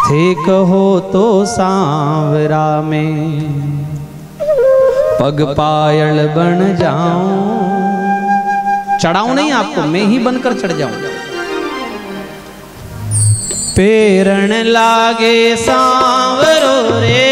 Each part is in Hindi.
थे कहो तो सांवरा में पग पायल बन जाऊं। चढ़ाऊं नहीं आपको, मैं ही बनकर चढ़ जाऊं। पेरण लागे सांवरो रे,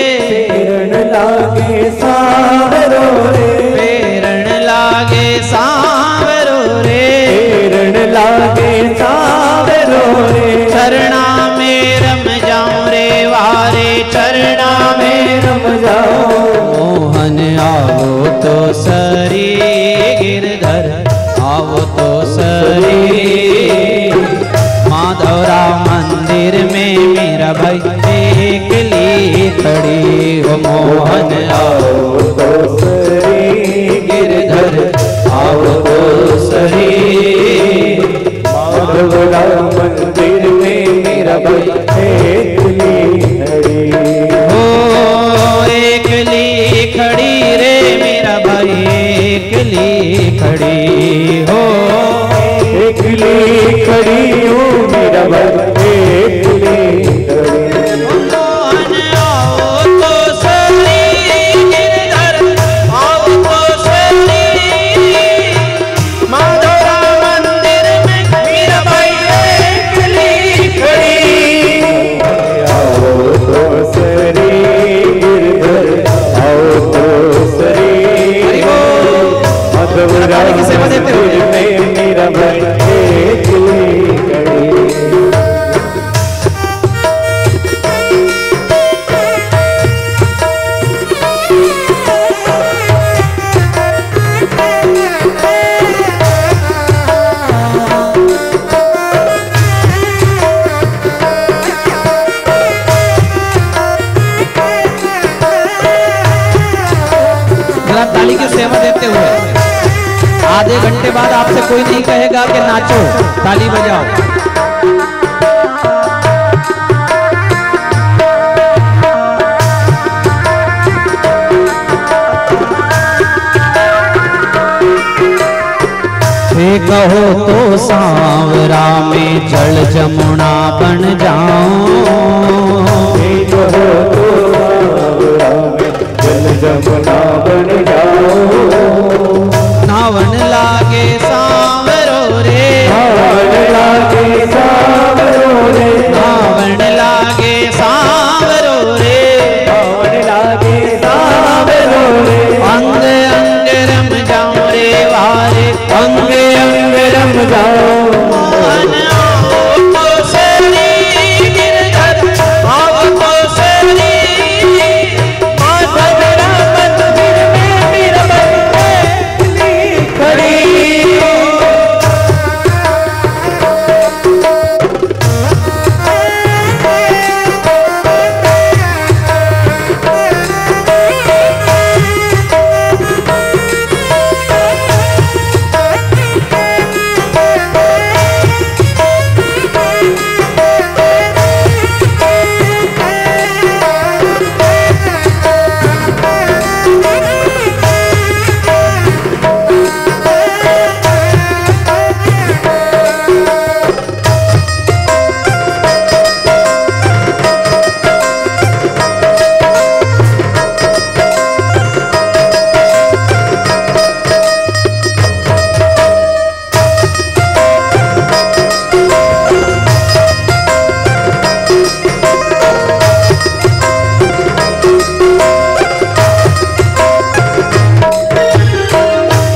पेरण लागे सांवरो रे, पेरण लागे सांवरो रे, पेरण लागे सांवरो रे। चरणा में रम जाऊं रे वारे, चरणा में रम जाऊं। मोहन आओ तो सरी गिरधर, आओ तो सरी माधवरा मंदिर में मेरा भाई एकली खड़ी हो। मोहन आओ तो सरी गिरधर, आओ तो सरी माधवरा मंदिर में मेरा भाई एकली खड़ी हो। एकली खड़ी रे मेरा भाई, एकली खड़ी हो। एकली खड़ी हूँ मेरा भाई, एकली खड़ी। मोहन आओ तो सरी गिरधर, आओ तो सरी माधवरा मंदिर में मेरा भाई एकली खड़ी। आओ तो सरी गिरधर, आओ तो सरी माधवरा की सेवा देते हुए मंदिर में मेरा भाई एकली खड़ी। जरा ताली की सेवा देते हुए, आधे घंटे बाद आपसे कोई नहीं कहेगा कि नाचो, ताली बजाओ। थे कहो तो सांवरा में जल जमुना बन जाऊं। कहो तो सांवरा में जल जमुना बन जाओ। नावन लागे सांवरो रे, नावन लागे सांवरो रे, नावन लागे सांवरो रे, नावन लागे सांवरो रे। अंग अंग रम जाऊं रे वारे, अंग अंग रम जाओ। मोहन आओ तो सरी गिरधर, आओ तो सरी माधवरा मंदिर में मेरा भाई एकली खड़ी हो।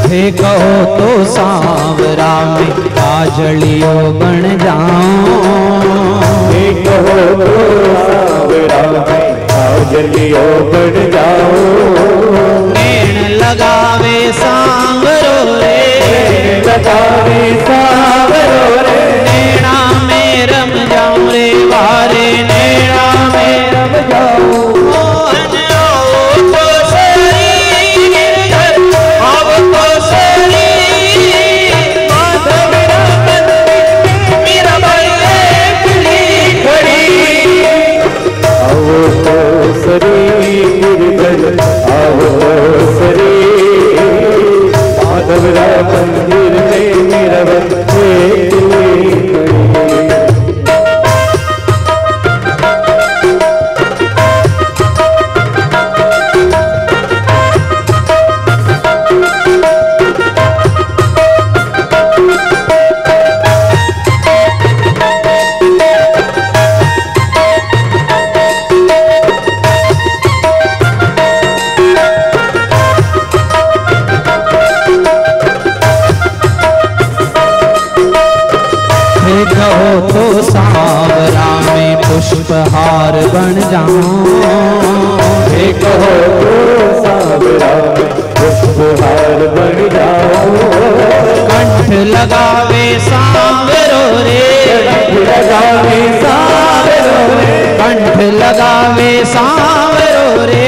थे कहो तो सांवरा में काजलियो बन जाऊं। कहो तो सांवरा में काजलियो बन जाओ। नैन लगावे सांवरो रे, लगावे सांवरो रे, नैना में रम जाऊं रे वारे, नैना में रम जाओ। मोहन आओ तो सरी गिरधर, आओ तो सरी माधवरा मंदिर में मेरा भाई पुष्पहार बन जाऊं। एक हो तो सांवरा मैं पुष्पहार बन जाऊं। कंठ लगावे सांवरो रे, कंठ लगावे सांवरो रे, कंठ लगावे सांवरो रे,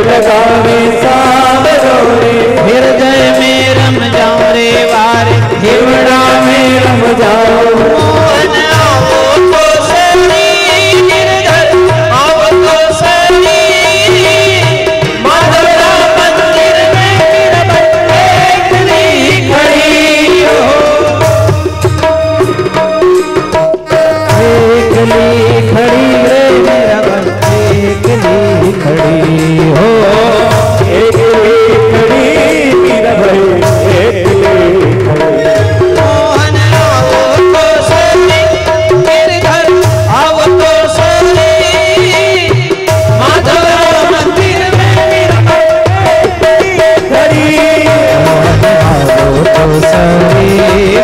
लगावे सांवरो रे, हृदय में रम जाऊं रे वारे, हिवड़ा में रम जाऊं। मोहन आओ तो सही, गिरधर आओ तो सही, माधवरा मंदिर में एकली खड़ी हो, एकली खड़ी रे मेरा बन, एकली खड़ी हो, एकली खड़ी मेरा भाई, एकली खड़ी। मोहन आओ तो सही, गिरधर आओ तो सही, माधवरा मंदिर में खड़ी आओ तो सही,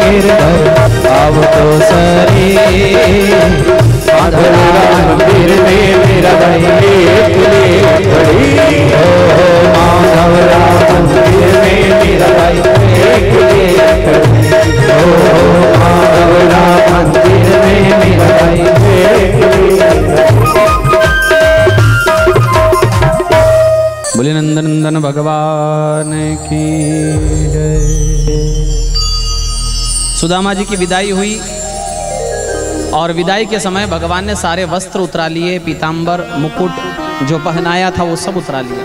गिरधर आओ तो सही, माधवरा मंदिर में मेरा भाई एकली खड़ी हो, माधवरा मंदिर में मेरा भाई एकली खड़ी हो, माधवरा मंदिर में मेरा भाई एकली खड़ी। बोले नंदन नंदन भगवान की जय। सुदामा जी की विदाई हुई और विदाई के समय भगवान ने सारे वस्त्र उतरा लिए, पीतांबर मुकुट जो पहनाया था वो सब उतरा लिया।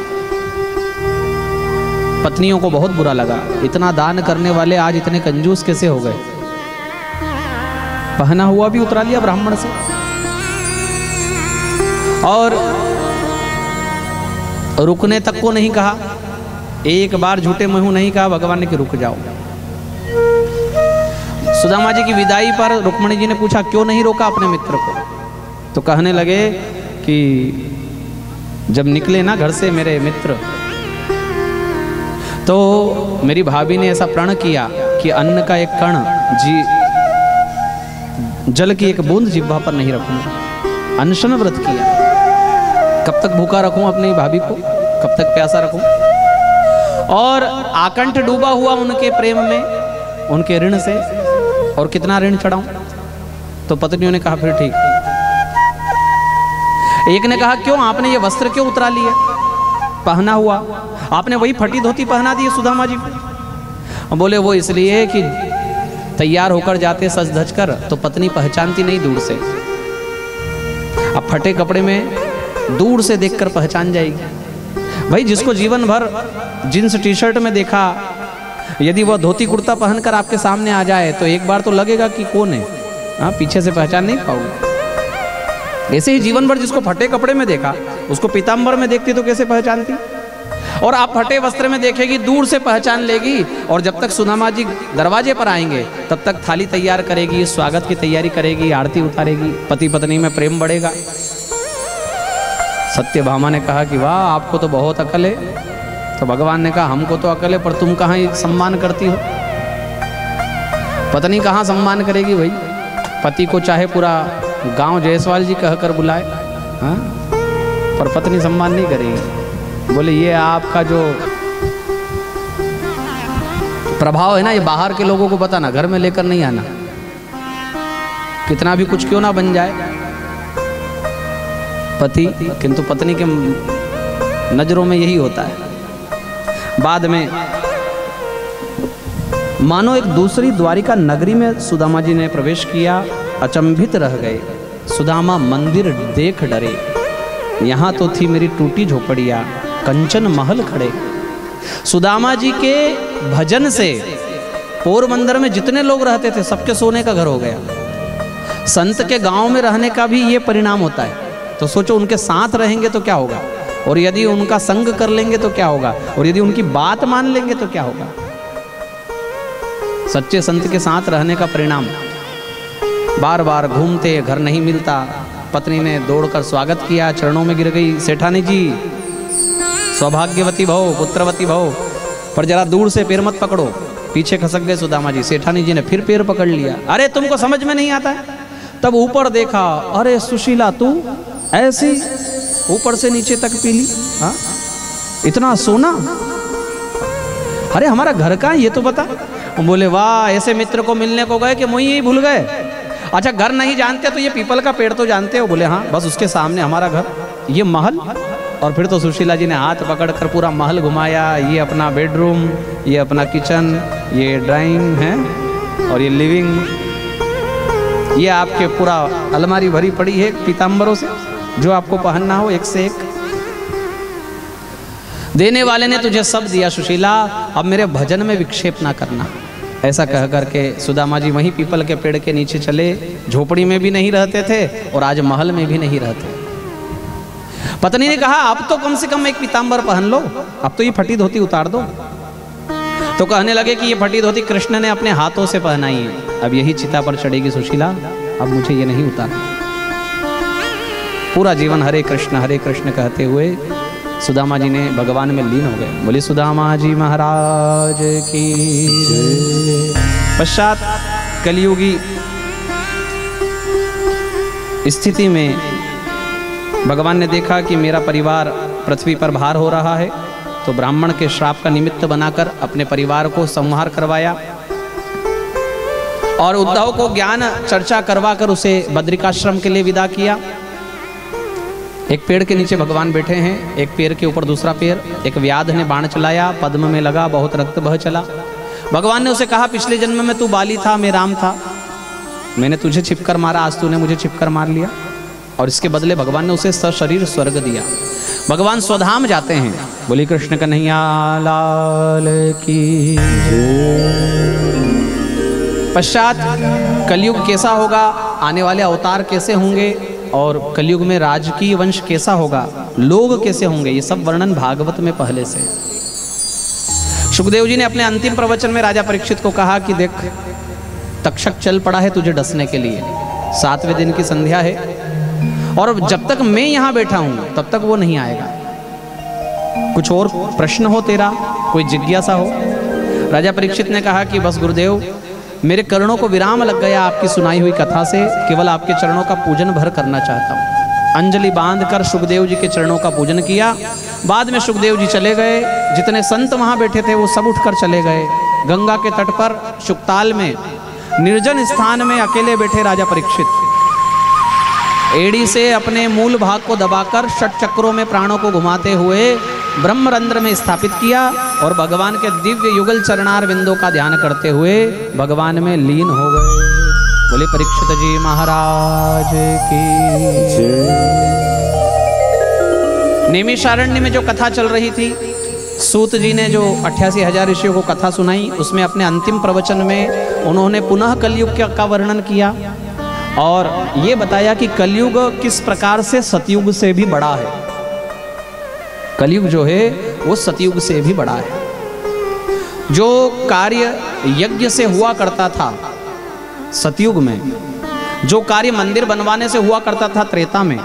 पत्नियों को बहुत बुरा लगा, इतना दान करने वाले आज इतने कंजूस कैसे हो गए। पहना हुआ भी उतरा लिया ब्राह्मण से, और रुकने तक को नहीं कहा, एक बार झूठे मुंह नहीं कहा भगवान ने कि रुक जाओ। सुदामा जी की विदाई पर रुक्मणी जी ने पूछा क्यों नहीं रोका अपने मित्र को, तो कहने लगे कि जब निकले ना घर से मेरे मित्र, तो मेरी भाभी ने ऐसा प्रण किया कि अन्न का एक कण जल की एक बूंद जिह्वा पर नहीं रखूंगा। अनशन व्रत किया, कब तक भूखा रखूं अपनी भाभी को, कब तक प्यासा रखूं। और आकंठ डूबा हुआ उनके प्रेम में, उनके ऋण से, और कितना ऋण चढ़ाऊं। तो पत्नियों ने कहा फिर ठीक। एक ने कहा क्यों आपने ये वस्त्र क्यों उतरा लिए, पहना हुआ आपने वही फटी धोती पहना दी सुदामा जी को। बोले वो इसलिए कि तैयार होकर जाते सज धज कर तो पत्नी पहचानती नहीं दूर से, अब फटे कपड़े में दूर से देखकर पहचान जाएगी। भाई जिसको जीवन भर जींस टी शर्ट में देखा, यदि वह धोती कुर्ता पहनकर आपके सामने आ जाए तो एक बार तो लगेगा कि कौन है, हाँ पीछे से पहचान नहीं पाओगे। ऐसे ही जीवन भर जिसको फटे कपड़े में देखा उसको पीतांबर में देखती तो कैसे पहचानती, और आप फटे वस्त्र में देखेगी दूर से पहचान लेगी। और जब तक सुदामा जी दरवाजे पर आएंगे तब तक थाली तैयार करेगी, स्वागत की तैयारी करेगी, आरती उतारेगी, पति पत्नी में प्रेम बढ़ेगा। सत्यभामा ने कहा कि वाह आपको तो बहुत अकल है। तो भगवान ने कहा हमको तो अकल है पर तुम कहाँ सम्मान करती हो। पत्नी कहाँ सम्मान करेगी भाई, पति को चाहे पूरा गांव जायसवाल जी कहकर बुलाए, हाँ पर पत्नी सम्मान नहीं करेगी। बोले ये आपका जो प्रभाव है ना, ये बाहर के लोगों को बताना, घर में लेकर नहीं आना, कितना भी कुछ क्यों ना बन जाए पति, किंतु पत्नी के नजरों में यही होता है। बाद में मानो एक दूसरी द्वारिका नगरी में सुदामा जी ने प्रवेश किया, अचंभित रह गए। सुदामा मंदिर देख डरे, यहाँ तो थी मेरी टूटी झोपड़ियाँ, कंचन महल खड़े। सुदामा जी के भजन से पोरबंदर में जितने लोग रहते थे सबके सोने का घर हो गया। संत के गांव में रहने का भी ये परिणाम होता है। तो सोचो उनके साथ रहेंगे तो क्या होगा, और यदि उनका संग कर लेंगे तो क्या होगा, और यदि उनकी बात मान लेंगे तो क्या होगा। सच्चे संत के साथ रहने का परिणाम। बार बार घूमते, घर नहीं मिलता, पत्नी ने दौड़कर स्वागत किया, चरणों में गिर गई, सेठानी जी सौभाग्यवती भव, पुत्रवती भव, पर जरा दूर से पैर मत पकड़ो। पीछे खसक गए सुदामा जी। सेठानी जी ने फिर पैर पकड़ लिया। अरे तुमको समझ में नहीं आता है, तब ऊपर देखा, अरे सुशीला तू ऐसी ऊपर से नीचे तक पीली, हाँ इतना सोना, अरे हमारा घर का है ये तो बता। बोले वाह, ऐसे मित्र को मिलने को गए कि मुझे ही भूल गए। अच्छा घर नहीं जानते तो ये पीपल का पेड़ तो जानते हो? बोले हाँ, बस उसके सामने हमारा घर, ये महल। और फिर तो सुशीला जी ने हाथ पकड़कर पूरा महल घुमाया, ये अपना बेडरूम, ये अपना किचन, ये ड्राइंग है और ये लिविंग, ये आपके पूरा अलमारी भरी पड़ी है पीताम्बरों से, जो आपको पहनना हो एक से एक। देने वाले ने तुझे सब दिया सुशीला, अब मेरे भजन में विक्षेप ना करना। ऐसा कह करके सुदामा जी वहीं पीपल के पेड़ के नीचे चले। झोपड़ी में भी नहीं रहते थे और आज महल में भी नहीं रहते। पत्नी ने कहा अब तो कम से कम एक पीताम्बर पहन लो, अब तो ये फटी धोती उतार दो। तो कहने लगे कि ये फटी धोती कृष्ण ने अपने हाथों से पहनाई है, अब यही चिता पर चढ़ेगी सुशीला, अब मुझे ये नहीं उतारना। पूरा जीवन हरे कृष्ण कहते हुए सुदामा जी ने भगवान में लीन हो गए। बोले सुदामा जी महाराज की जय। पश्चात कलियुगी स्थिति में भगवान ने देखा कि मेरा परिवार पृथ्वी पर भार हो रहा है, तो ब्राह्मण के श्राप का निमित्त बनाकर अपने परिवार को संहार करवाया और उद्धव को ज्ञान चर्चा करवाकर उसे बद्रिकाश्रम के लिए विदा किया। एक पेड़ के नीचे भगवान बैठे हैं, एक पेड़ के ऊपर दूसरा पेड़। एक व्याध ने बाण चलाया, पद्म में लगा, बहुत रक्त बह चला। भगवान ने उसे कहा पिछले जन्म में तू बाली था, मैं राम था, मैंने तुझे छिपकर मारा, आज तूने मुझे छिपकर मार लिया। और इसके बदले भगवान ने उसे सशरीर स्वर्ग दिया। भगवान स्वधाम जाते हैं। बोली कृष्ण कन्हैया लाल की जय। पश्चात कलयुग कैसा होगा, आने वाले अवतार कैसे होंगे और कलयुग में राजकीय वंश कैसा होगा, लोग कैसे होंगे, ये सब वर्णन भागवत में पहले से। सुखदेव जी ने अपने अंतिम प्रवचन में राजा परीक्षित को कहा कि देख तक्षक चल पड़ा है तुझे डसने के लिए, 7वें दिन की संध्या है और जब तक मैं यहां बैठा हूं तब तक वो नहीं आएगा। कुछ और प्रश्न हो तेरा, कोई जिज्ञासा हो? राजा परीक्षित ने कहा कि बस गुरुदेव मेरे कर्णों को विराम लग गया आपकी सुनाई हुई कथा से, केवल आपके चरणों का पूजन भर करना चाहता हूँ। अंजलि बांधकर सुखदेव जी के चरणों का पूजन किया। बाद में सुखदेव जी चले गए, जितने संत वहां बैठे थे वो सब उठकर चले गए। गंगा के तट पर शुकताल में निर्जन स्थान में अकेले बैठे राजा परीक्षित एड़ी से अपने मूल भाग को दबाकर षट चक्रों में प्राणों को घुमाते हुए ब्रह्मरंध्र में स्थापित किया और भगवान के दिव्य युगल चरणार बिंदों का ध्यान करते हुए भगवान में लीन हो गए। बोले परीक्षित जी महाराज की जय। नैमिषारण्य में जो कथा चल रही थी, सूत जी ने जो 88,000 ऋषियों को कथा सुनाई, उसमें अपने अंतिम प्रवचन में उन्होंने पुनः कलयुग का वर्णन किया और ये बताया कि कलयुग किस प्रकार से सतयुग से भी बड़ा है। कलयुग जो है वो सतयुग से भी बड़ा है। जो कार्य यज्ञ से हुआ करता था सतयुग में, जो कार्य मंदिर बनवाने से हुआ करता था त्रेता में,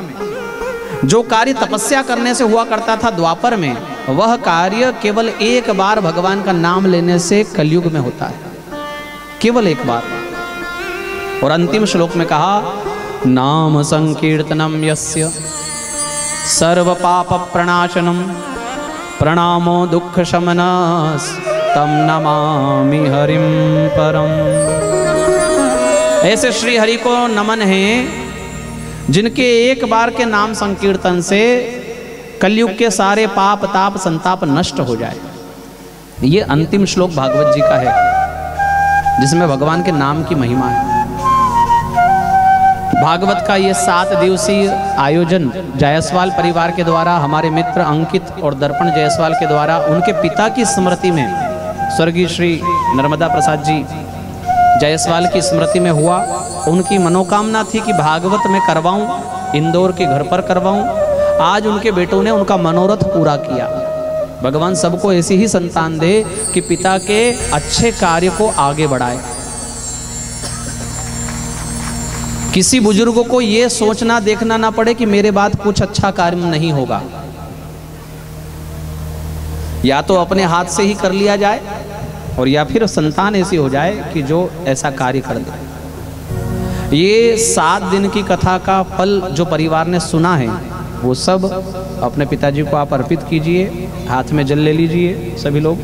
जो कार्य तपस्या करने से हुआ करता था द्वापर में, वह कार्य केवल एक बार भगवान का नाम लेने से कलयुग में होता है, केवल एक बार। और अंतिम श्लोक में कहा नाम संकीर्तनम यस्य सर्व पाप प्रणाशनम प्रणामो दुख शमनस तम नमामि हरिम परम। ऐसे श्री हरि को नमन है जिनके एक बार के नाम संकीर्तन से कलयुग के सारे पाप ताप संताप नष्ट हो जाए। ये अंतिम श्लोक भागवत जी का है जिसमें भगवान के नाम की महिमा है। भागवत का ये 7 दिवसीय आयोजन जायसवाल परिवार के द्वारा, हमारे मित्र अंकित और दर्पण जायसवाल के द्वारा, उनके पिता की स्मृति में स्वर्गीय श्री नर्मदा प्रसाद जी जायसवाल की स्मृति में हुआ। उनकी मनोकामना थी कि भागवत में करवाऊं, इंदौर के घर पर करवाऊं। आज उनके बेटों ने उनका मनोरथ पूरा किया। भगवान सबको ऐसी ही संतान दे कि पिता के अच्छे कार्य को आगे बढ़ाए। किसी बुजुर्ग को ये सोचना देखना ना पड़े कि मेरे बाद कुछ अच्छा कार्य नहीं होगा, या तो अपने हाथ से ही कर लिया जाए और या फिर संतान ऐसी हो जाए कि जो ऐसा कार्य कर दे। ये 7 दिन की कथा का फल जो परिवार ने सुना है वो सब अपने पिताजी को आप अर्पित कीजिए। हाथ में जल ले लीजिए सभी लोग।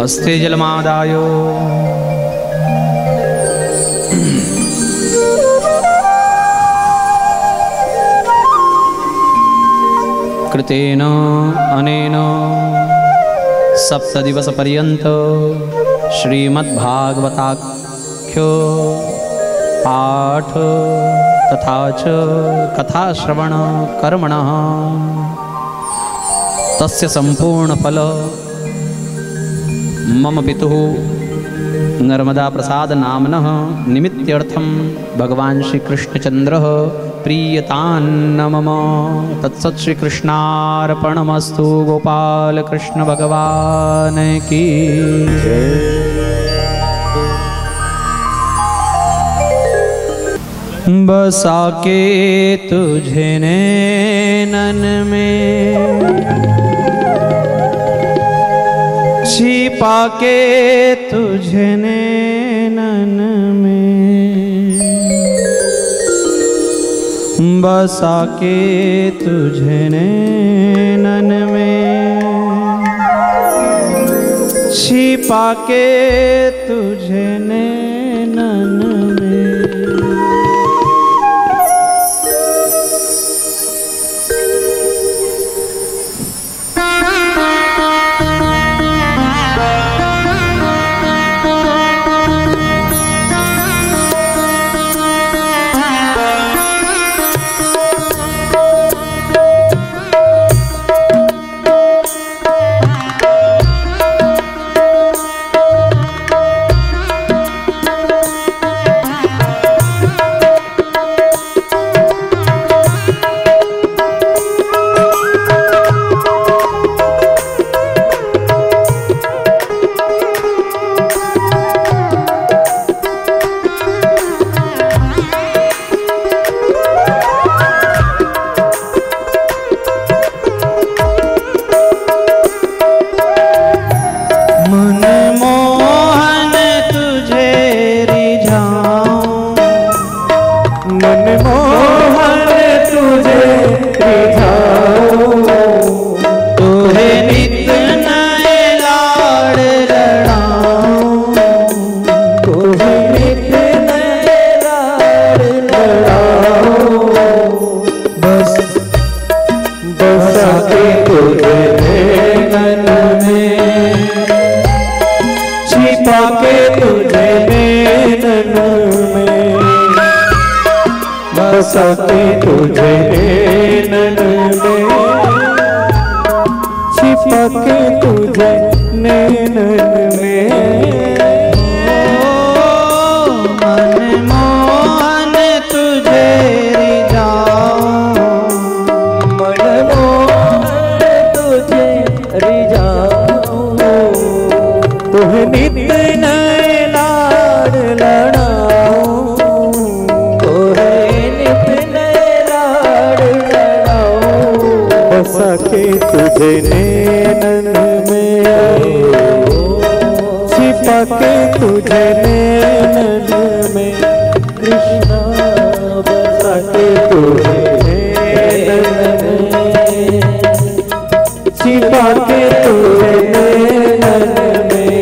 हस्ते जलमादायो कृतेन अनेन 7 दिवस पर्यंत श्रीमद्भागवताख्यो पाठ तथा च कथा श्रवण कर्मणः तस्य संपूर्ण फल मम पितुः नर्मदा प्रसाद नामनः निमित्त्यर्थं भगवान श्री कृष्णचंद्रः प्रीयतान्न मम। तत्सत् श्री कृष्णार्पणमस्तु। गोपाल कृष्ण भगवान की जय। बसा के तुझे नैनन में, छिपा के तुझे नैनन में, बसा के तुझे नैनन में, छिपा के तुझे नैनन में। सके तुझे नैनन में, छिपा के तुझे नैनन में। मन मोहन तुझे रिझाऊं, मन मोहन तुझे रिझाऊं, तुहे नित नए लाड लड़ाऊं, सके तुझे नैनन में, छिपा के तुझे नैनन में। कृष्णा बसा के तुझे नैनन में, छिपा के तुझे नैनन में।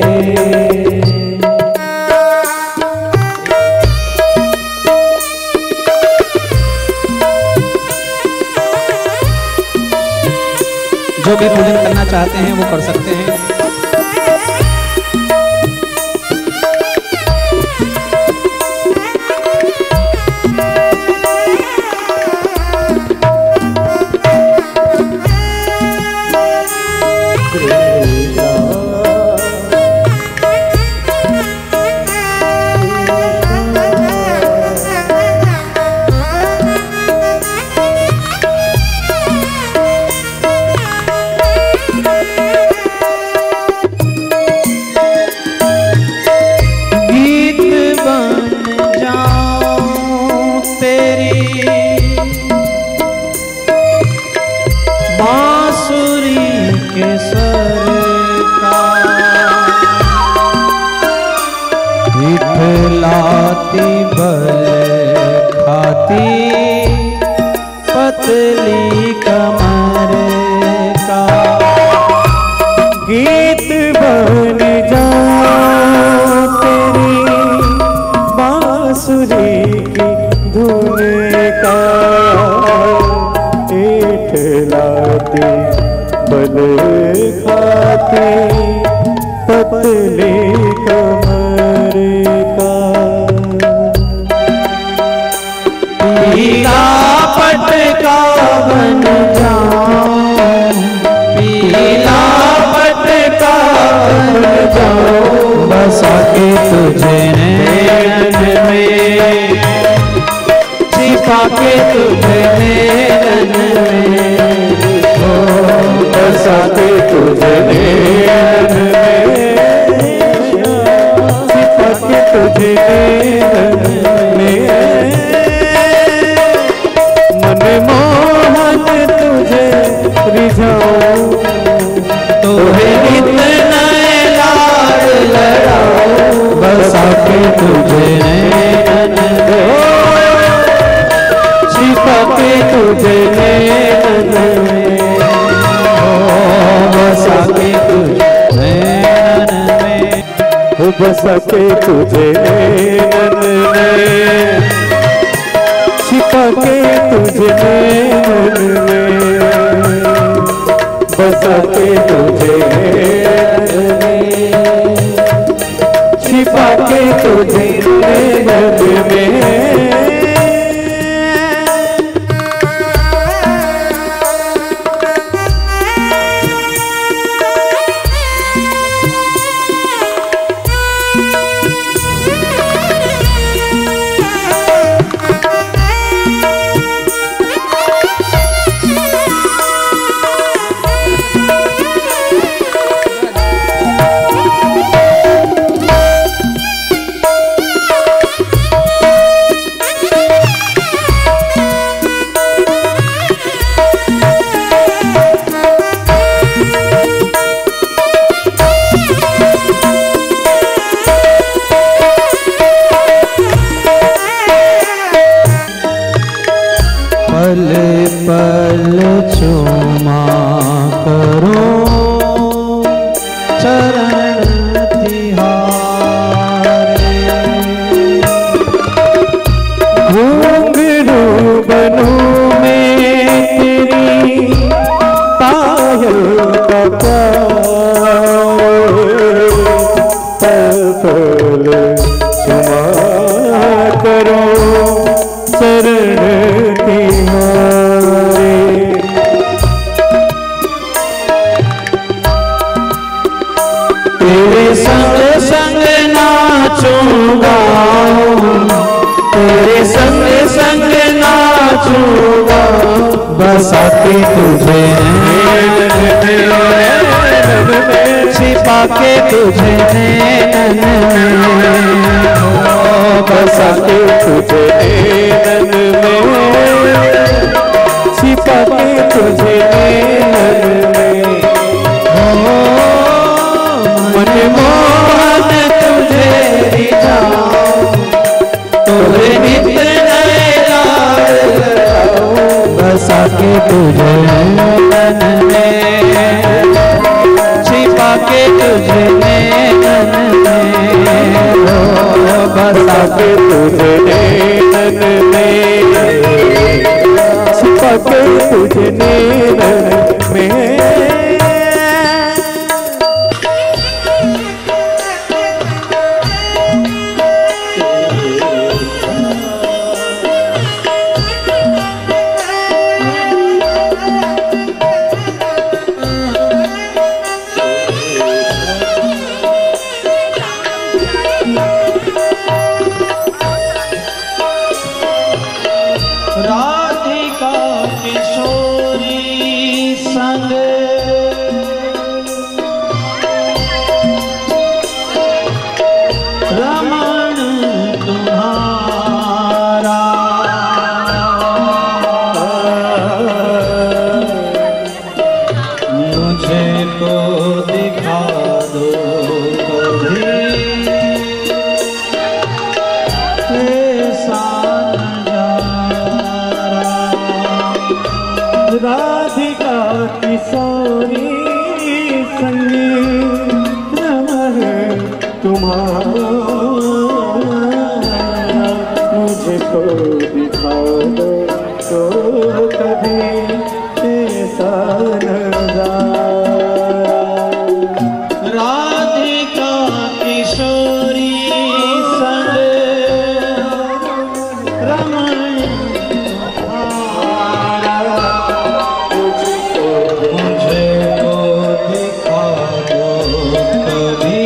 जो भी पूजन करना चाहते हैं वो कर सकते हैं। पतली कमर का गीत बन जाऊं तेरी बांसुरी की धुन का इठलाते बल खाते पतले कमर का पीला पटका बन जाऊं पीला पटका बन जाऊं बसा के तुझे नैन में छिपा के तुझे नैन में बसा के तुझे नैन में छिपा के तुझे नैन में मन मोहन तुझे रिझाऊं तोहे नित नए लाड लड़ाऊं बसा के तुझे नैन छिपा के तुझे नैन में बसा के तुझे नैन में बसा के तुझे नैन में छिपा के तुझे नैन में बसा के तुझे नैन में छिपा के तुझे नैन में पल पल चूमा करो चरण तिहारे घुंघरू बनूं मैं तेरी पायल का पाँव पल पल चुमा करो शरण तिहारे तेरे संग संग नाचूंगा तेरे संग संग नाचूंगा बसा के तुझे नैन में छिपा के तुझे नैन में बसा के तुझे नैन में छिपा के तुझे नैन में मन मोहन तुझे रिझाऊं तोहे नित नए लाड लड़ाऊं बसा के तुझे नैन में छिपा के तुझे नैन में बसा के तुझे नैन में छिपा के तुझे नैन में राधिका किशोरी संगीत रमण तुम्हारा मुझको दिखा दो तो कभी ऐसा नजारा। राधिका किशोरी संग रमण मुझको दिखा दो कभी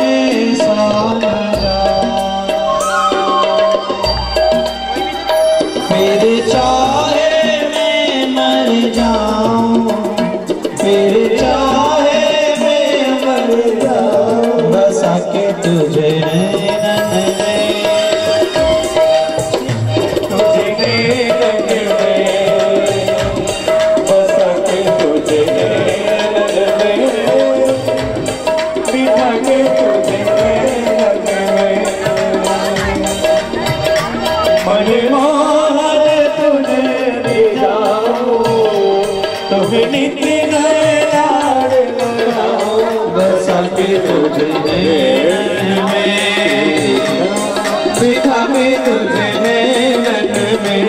ऐसा मेरे चाहे मैं मर जाऊं, मेरे चाहे मैं मर जाऊं, बसा के तुझे नैनन में, तुझे नैनन में, बसा के तुझे नैनन में, बिठा के तुझे नैनन में, तुम्हें नित्य लाड़ लगाओ, बसा के तुझे नैनन में, बिठा के तुझे नैनन में,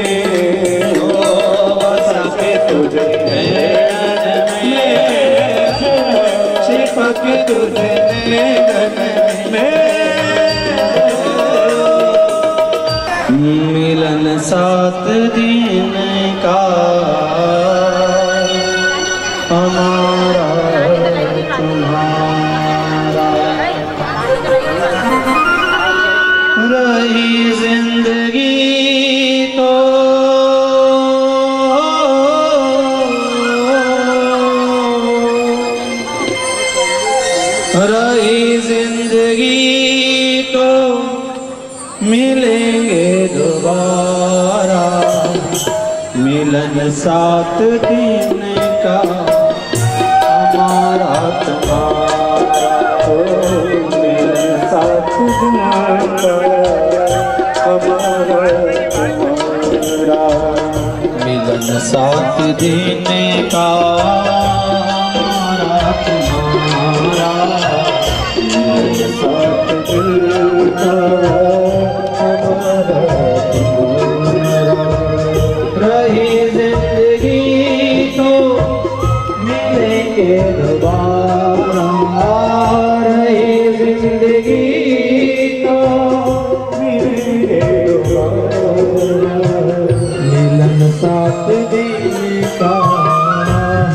ओ बसा के तुझे नैनन में, छिपा के तुझे नैनन में। मिलन 7 दिन का हमारा तुम्हारा, रही जिंदगी तो रही जिंदगी तो मिलेंगे दोबारा। मिलन 7 दिन का हमारा तुम्हारा, ओ मिलन 7 दिन का हमारा तुम्हारा, मिलन 7 दिन का हमारा तुम्हारा, मिलन 7 दिन का हमारा तुम्हारा, रही जिंदगी तो मिलेंगे दोबारा, रही जिंदगी तो मिलेंगे दोबारा। मिलन 7 दिन का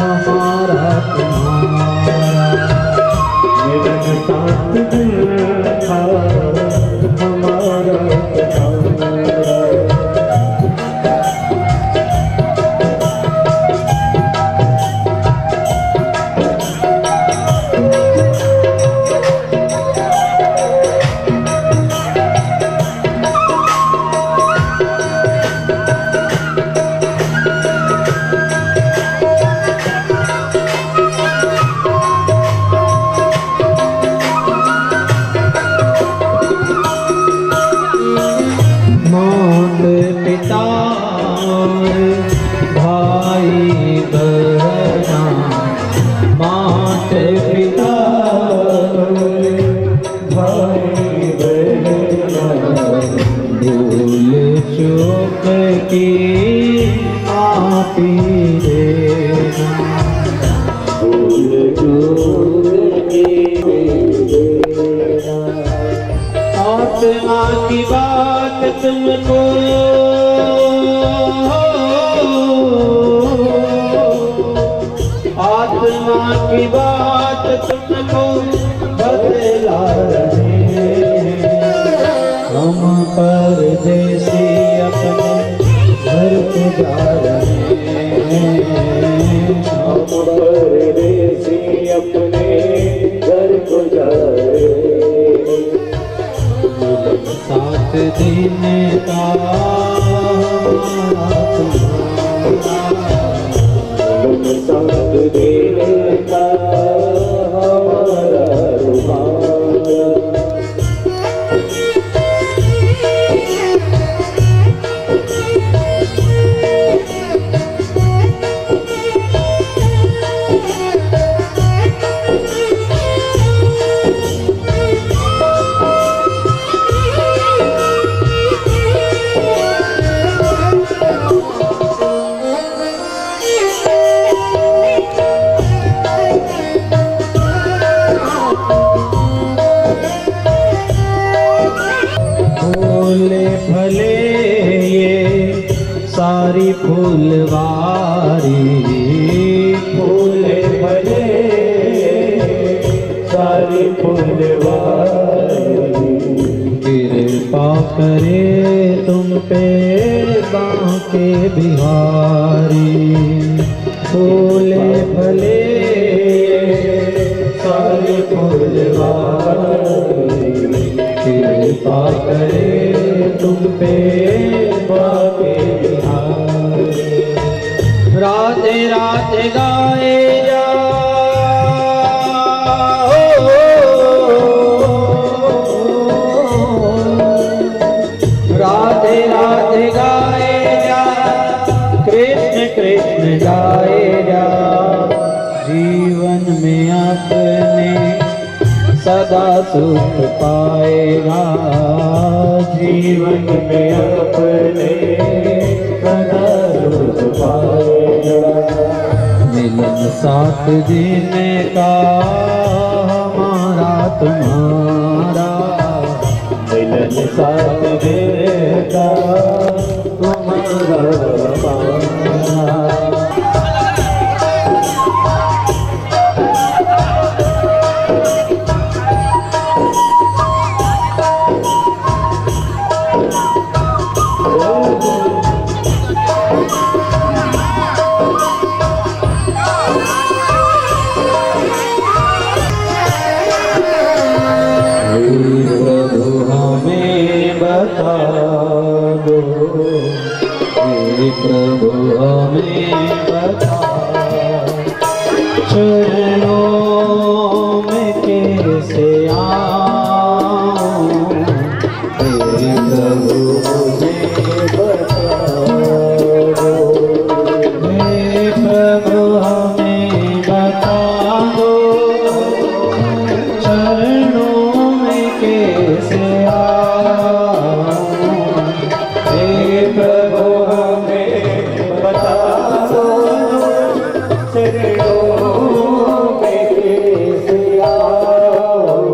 हमारा तुम्हारा, मिलन 7 दिन का हमारा तुम्हारा, पिता भाई बहना, मात पिता भाई बहना, भूल चूक की माफी देना, भूल चूक की देना। आत्मा की बात तुमको आत्मा की बात तुमको बदला रहे हैं, हम परदेसी अपने घर को जा रहे हैं, हम परदेसी अपने घर को जा रहे हैं। 7 दिन का हमारा तुम्हारा, 7 दिन का हमारा तुम्हारा, सारी फूलवारी, फूल भले सारी फूलवारी, कृपा करे तुम पे बांके बिहारी। फूल भले सारी फूलवारी, कृपा करे तुम पे बांके बिहारी। राधे राधे गाए जा, राधे राधे गाए जा, कृष्ण कृष्ण गाए जा। जीवन में अपने सदा सुख पाएगा, जीवन में अपने सदा सुख पाएगा। मिलन साथ जीने का हमारा तुम्हारा, मिलन साथ देगा तुम्हारा। प्रभु हमें बता दो, हे प्रभु हमें बता, चरणों में कैसे आऊं, हे प्रभु हमें बता दो, हे प्रभु हमें बता दो, चरणों में कैसे आऊं, हे प्रभु हमें बता दो, चरणों में कैसे आऊं।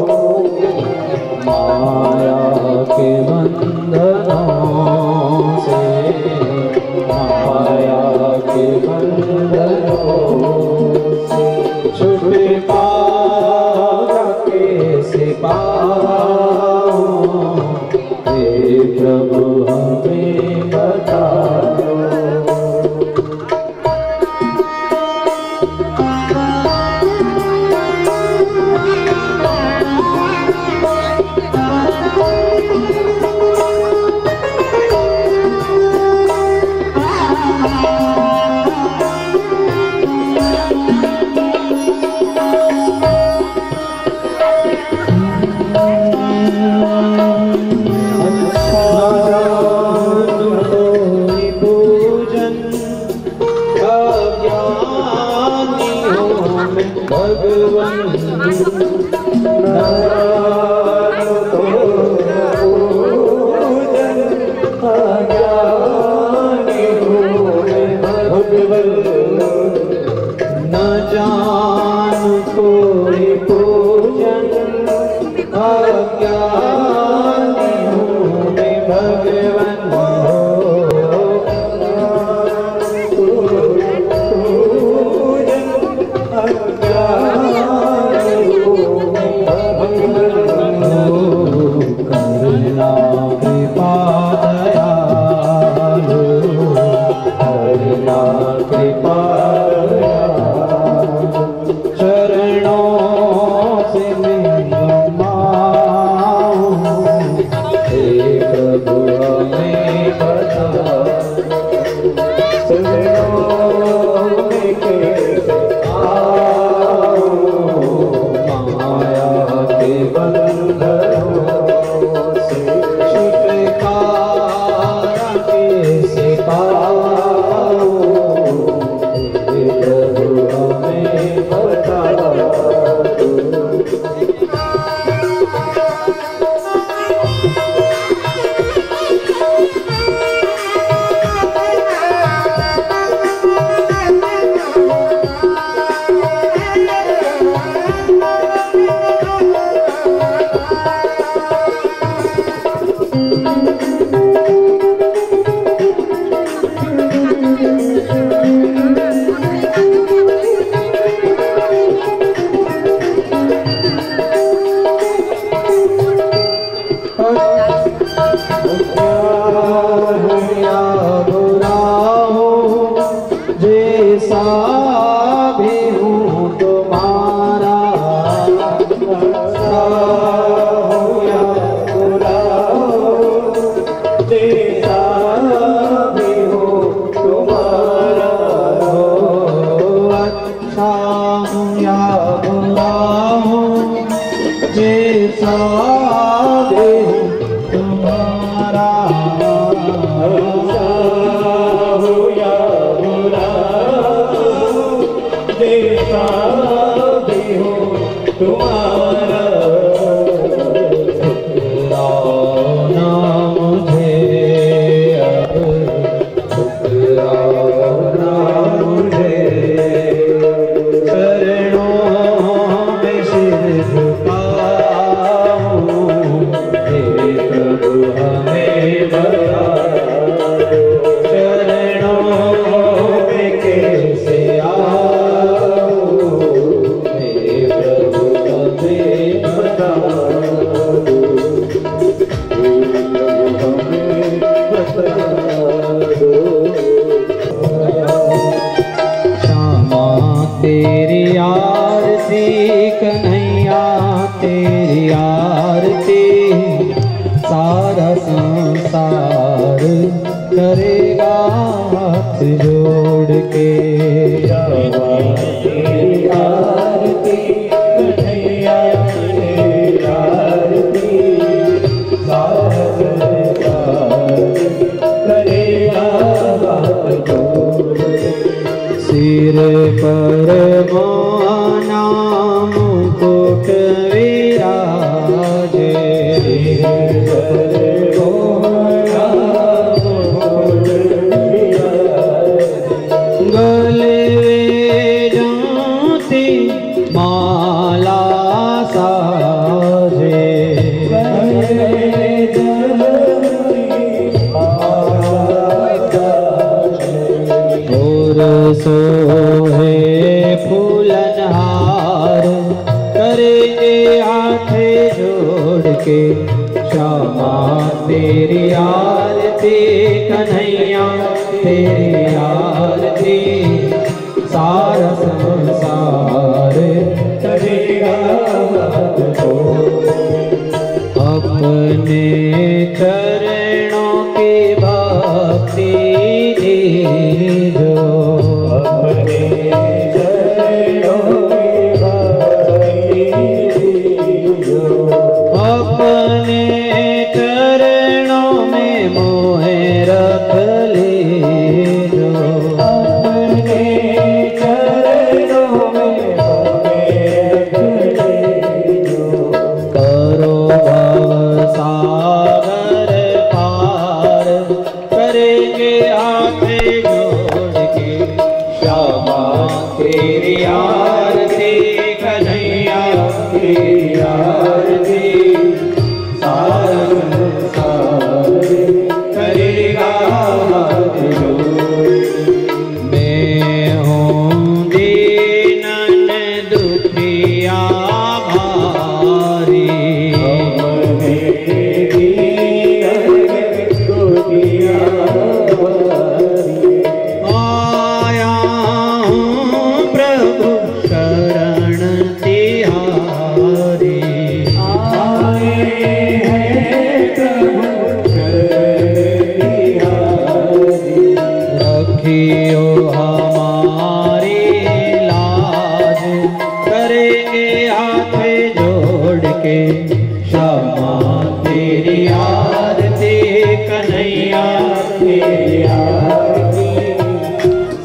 भी हो तुम्हारा हो। अच्छा हूँ या बुरा हूँ जैसा भी हूँ तुम्हारा। अच्छा हो या बुरा जैसा भी हो तुम्हारा। ठुकराना मुझे अब, ठुकराना मुझे, चरणों में सिर झुकाऊं। हे प्रभु हमें बता दो, चरणों में कैसे आऊं। हे प्रभु हमें बता दो, हमें बता दो। श्यामा तेरी आरती, कन्हैया तेरी आरती, सारा संसार करेगा हाथ जोड़ के। श्यामा तेरी आरती, कन्हैया तेरी आरती, सारा संसार करेगा हाथ जोड़ के। सिर पर नाम मुकुट विराजे, गले जाती माला साजे। और सोहे फूलनहार करेंगे हाथ जोड़ के। श्यामा तेरी आरती, कन्हैया तेरी आरती, सारा संसार करेगा हाथ जोड़ के। अपने चरणों की भक्ति दीजो। अपने चरणों की भक्ति दीजो। अपने चरणों में मोहे रख लीजो। अपने चरणों में मोहे रख लीजो। करो भव सागर पार, करेंगे हाथ जोड़ के। श्यामा तेरी आरती, कन्हैया तेरी आरती, सारा संसार करेगा हाथ जोड़ के। मैं हूँ दीनन दुखिया भारी, हमने दीन को दिया बारी। आया हूँ प्रभु शरण तिहारी। आए हैं प्रभु शरण तिहारी। रखियो हमारी लाज, करेंगे हाथ जोड़ के। श्यामा तेरी आरती, कन्हैया तेरी आरती,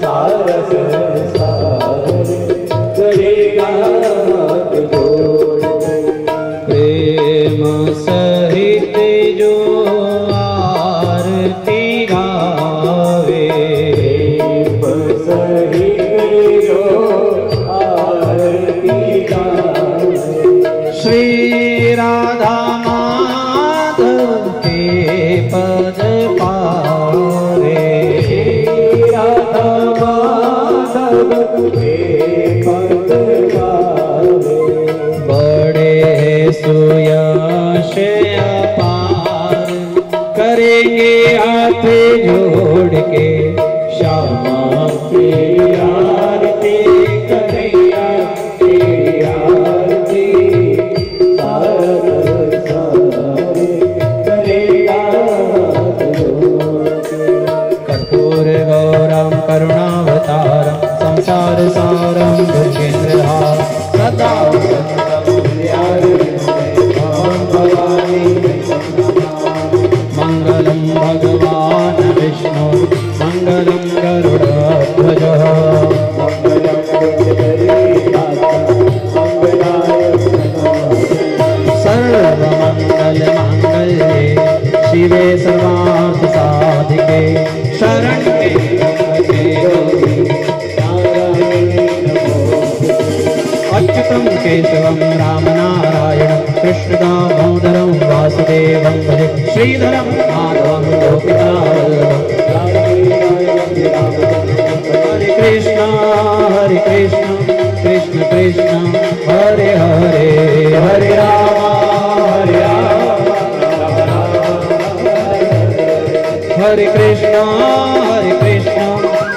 सारा संसार करेगा हाथ जोड़ के। प्रेम सहित जो आरती गावे। सही जो आरती गावे। श्री राधा माधव के पद पावे। राधा माधव के पद गावे। बड़े सुयश अपार, करेंगे हाथ जोड़ के। श्यामा तेरी आरती, कन्हैया तेरी आरती, सारा संसार करेगा हाथ जोड़ हरे कृष्ण कृष्ण कृष्ण हरे हरे, हरे राम हरे कृष्ण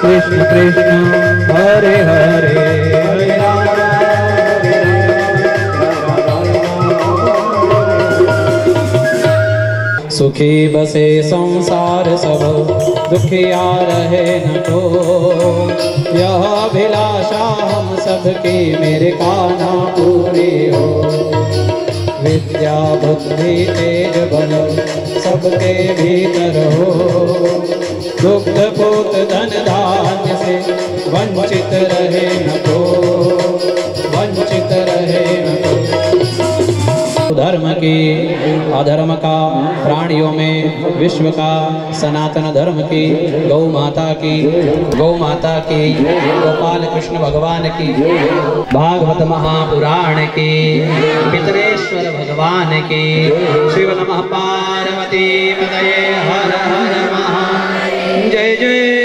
कृष्ण कृष्ण हरे हरे, हरे राम सुखी बसे संसार सब, दुखिया रहे न तो, यह अभिलाषा हम सबकी मेरे कान्हा पूरी हो। विद्या बुद्धि तेज बल सबके भीतर हो, दुग्ध पूत धन धान्य से वंचित रहे न को, वंचित रहे न को। धर्म की अधर्म का, प्राणियों में विश्व का, सनातन धर्म की, गौ माता की, गोपाल कृष्ण भगवान की, भागवत महापुराण की, पितरेश्वर भगवान की। शिव नमः पार्वती पतये हर हर महादेव। जय जय